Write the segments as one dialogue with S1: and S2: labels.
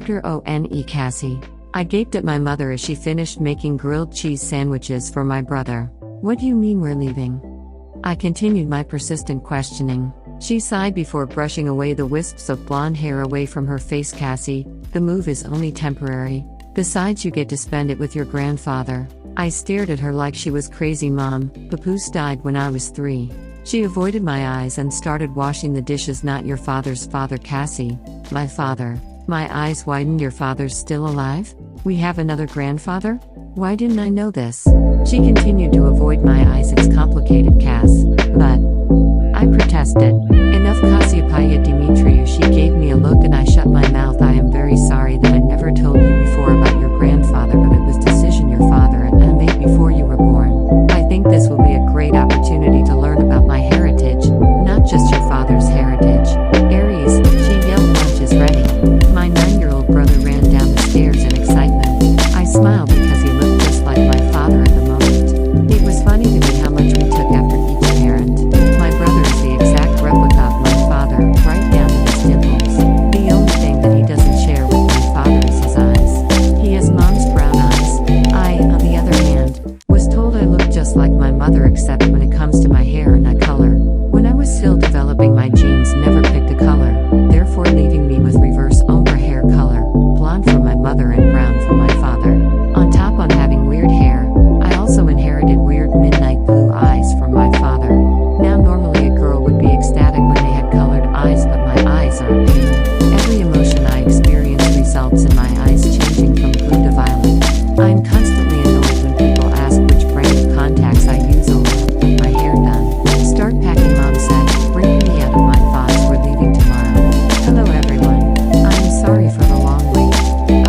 S1: Chapter One Cassie. I gaped at my mother as she finished making grilled cheese sandwiches for my brother. What do you mean we're leaving? I continued my persistent questioning. She sighed before brushing away the wisps of blonde hair away from her face. Cassie, the move is only temporary. Besides, you get to spend it with your grandfather. I stared at her like she was crazy. Mom, Papoose died when I was 3. She avoided my eyes and started washing the dishes. Not your father's father, Cassie. My father. My eyes widened. Your father's still alive? We have another grandfather? Why didn't I know this? She continued to avoid my eyes. It's complicated, Cass. But I protested. Enough, Cassiopeia Dimitriou. She gave me a look and I shut my mouth. I am very sorry that I never told you before about your grandfather, but it was a decision your father and I made before you were born. I think this will be a great opportunity to learn about my heritage, not just your father's heritage. Aries, she yelled, lunch is ready. My 9-year-old brother ran down the stairs in excitement. I smiled because he looked just like my father at the moment. It was funny to me how much we took after each parent. My brother is the exact replica of my father, right down to his dimples. The only thing that he doesn't share with my father is his eyes. He has mom's brown eyes. I, on the other hand, was told I look just like my mother except when it comes to my hair and eye color. When I was still developing, my genes never picked a color, therefore leaving me with reverse ombre hair color, blonde from my mother and brown from my father. On top of having weird hair, I also inherited weird midnight blue eyes from my father. Now normally a girl would be ecstatic when they had colored eyes, but my eyes are a pain. Every emotion I experience results in my eyes changing from blue to violet. I am constantly annoyed when people ask which brand of contacts I use only to get my hair done. Start packing, Mom said, bringing me out of my thoughts. We're leaving tomorrow. Hello everyone. I'm sorry for the long wait.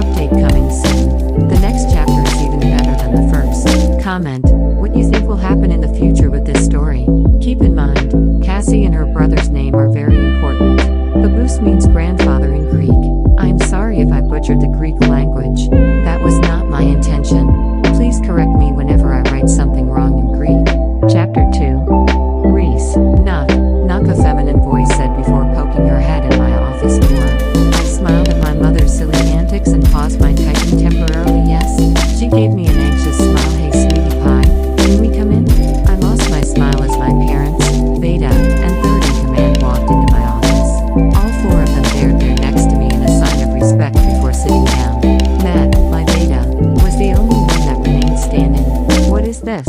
S1: Update coming soon. The next chapter is even better than the first. Comment what you think will happen in the future with this story. Keep in mind, Cassie and her brother's name are very important. Papoose means grandfather in Greek. I'm sorry if I butchered the Greek language. That was not my intention. Please correct me whenever I write something wrong in Greek. Chapter 2. Rhys. Knock, knock, a feminine voice said before poking her head in my office door. I smiled at my mother's silly antics and paused my typing temporarily. Yes. She gave me an anxious smile. Hey sweetie pie, can we come in? I lost my smile as my parents, Beta, and third in command walked into my office. All 4 of them dared their next to me in a sign of respect before sitting down. Matt, my Beta, was the only one that remained standing. What is this?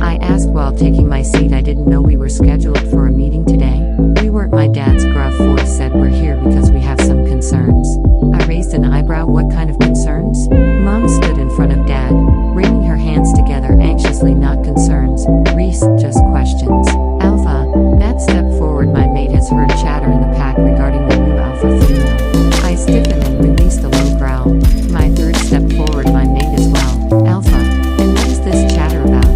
S1: I asked while taking my seat. I didn't know we were scheduled for a meeting today. We weren't. My dad's gruff voice said we're here because we have some concerns. I raised an eyebrow. What kind of concerns? Mom stood in front of Dad, wringing her hands together anxiously. Not concerns, Rhys, just questions. Alpha, Matt stepped forward. My mate has heard chatter in the pack regarding the new alpha female. I stiffened and released a low growl. My third stepped forward. My mate as well. Alpha, and what is this chatter about?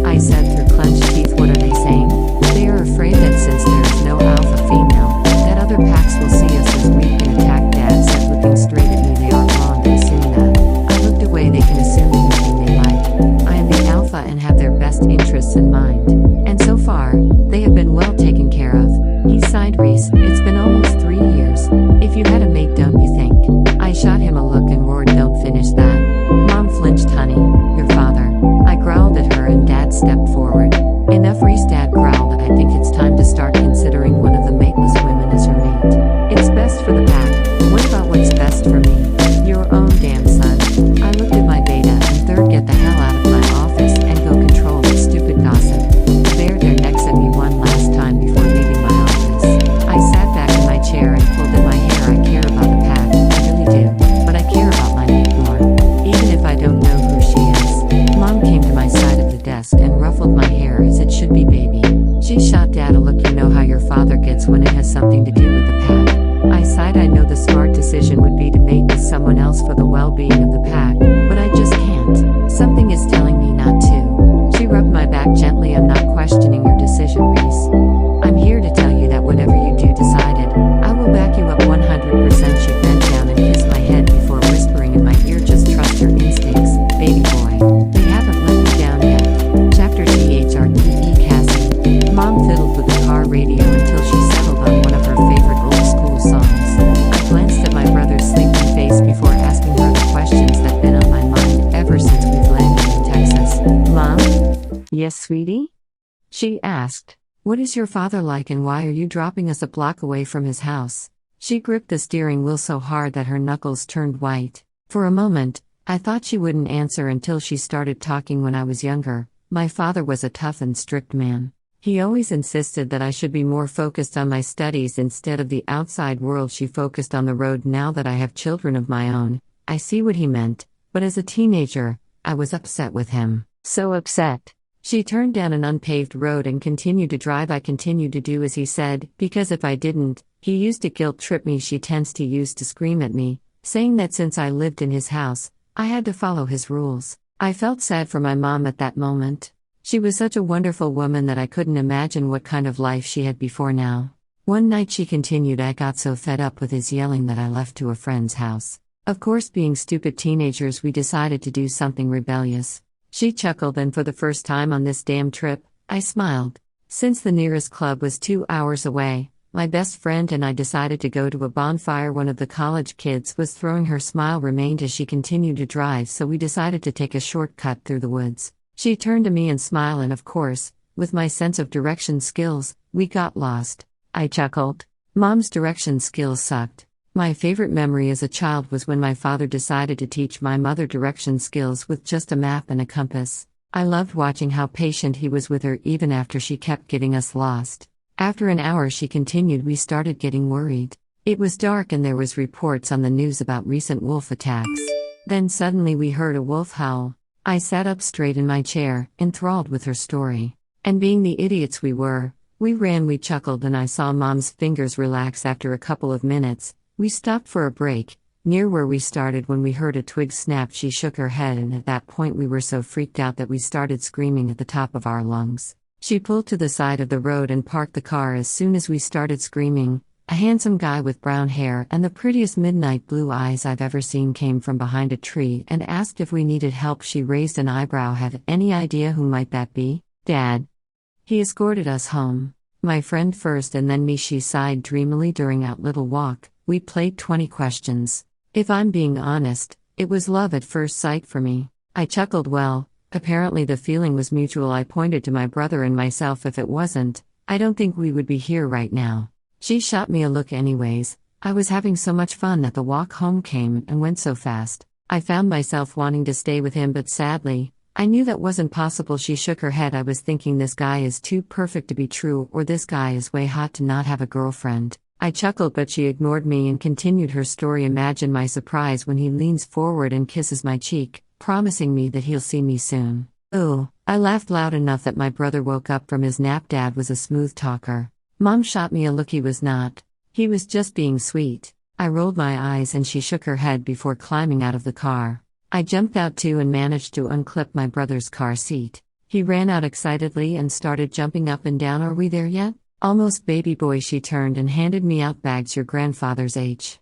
S1: I said through clenched teeth. What are they saying? They are afraid that since there is no alpha female, that other packs will see us as weak and attack. Dad said, looking straight at me. They aren't wrong to assume that. I looked away. They can assume anything they like. I am the alpha and have their best interests in mind. And so far, they have been well taken care of. He sighed. Rhys, it's been almost 3 years. If you had a mate, don't you think? I shot him a look and roared, don't finish that. Mom flinched. Honey, your father. I growled at her and Dad stepped forward. Enough, Rhys, Dad growled. I think it's time to start considering one of the mateless women as your mate. It's best for the pack. What about what's best for me? Your own damn son. I looked at my Beta and third, get the hell out of my office and go control the stupid gossip. They're next at me. One Yes, sweetie? She asked. What is your father like and why are you dropping us a block away from his house? She gripped the steering wheel so hard that her knuckles turned white. For a moment, I thought she wouldn't answer until she started talking. When I was younger, my father was a tough and strict man. He always insisted that I should be more focused on my studies instead of the outside world. She focused on the road. Now that I have children of my own, I see what he meant, but as a teenager, I was upset with him. So upset. She turned down an unpaved road and continued to drive. I continued to do as he said, because if I didn't, he used to guilt trip me. She used to scream at me, saying that since I lived in his house, I had to follow his rules. I felt sad for my mom at that moment. She was such a wonderful woman that I couldn't imagine what kind of life she had before now. One night, she continued, I got so fed up with his yelling that I left to a friend's house. Of course, being stupid teenagers, we decided to do something rebellious. She chuckled, and for the first time on this damn trip, I smiled. Since the nearest club was 2 hours away, my best friend and I decided to go to a bonfire one of the college kids was throwing. Her smile remained as she continued to drive, so we decided to take a shortcut through the woods. She turned to me and smiled, and of course, with my sense of direction skills, we got lost. I chuckled. Mom's direction skills sucked. My favorite memory as a child was when my father decided to teach my mother direction skills with just a map and a compass. I loved watching how patient he was with her even after she kept getting us lost. After an hour, she continued, we started getting worried. It was dark and there was reports on the news about recent wolf attacks. Then suddenly we heard a wolf howl. I sat up straight in my chair, enthralled with her story. And being the idiots we were, we ran. We chuckled and I saw Mom's fingers relax. After a couple of minutes, we stopped for a break, near where we started. When we heard a twig snap, she shook her head, and at that point we were so freaked out that we started screaming at the top of our lungs. She pulled to the side of the road and parked the car. As soon as we started screaming, a handsome guy with brown hair and the prettiest midnight blue eyes I've ever seen came from behind a tree and asked if we needed help. She raised an eyebrow. Have any idea who might that be? Dad. He escorted us home. My friend first and then me. She sighed dreamily. During our little walk, we played 20 questions. If I'm being honest, it was love at first sight for me. I chuckled. Well, apparently the feeling was mutual. I pointed to my brother and myself. If it wasn't, I don't think we would be here right now. She shot me a look. Anyways, I was having so much fun that the walk home came and went so fast. I found myself wanting to stay with him, but sadly, I knew that wasn't possible. She shook her head. I was thinking, this guy is too perfect to be true, or this guy is way hot to not have a girlfriend. I chuckled, but she ignored me and continued her story. Imagine my surprise when he leans forward and kisses my cheek, promising me that he'll see me soon. Ooh, I laughed loud enough that my brother woke up from his nap. Dad was a smooth talker. Mom shot me a look. He was not. He was just being sweet. I rolled my eyes and she shook her head before climbing out of the car. I jumped out too and managed to unclip my brother's car seat. He ran out excitedly and started jumping up and down. Are we there yet? Almost, baby boy. She turned and handed me out bags. Your grandfather's H.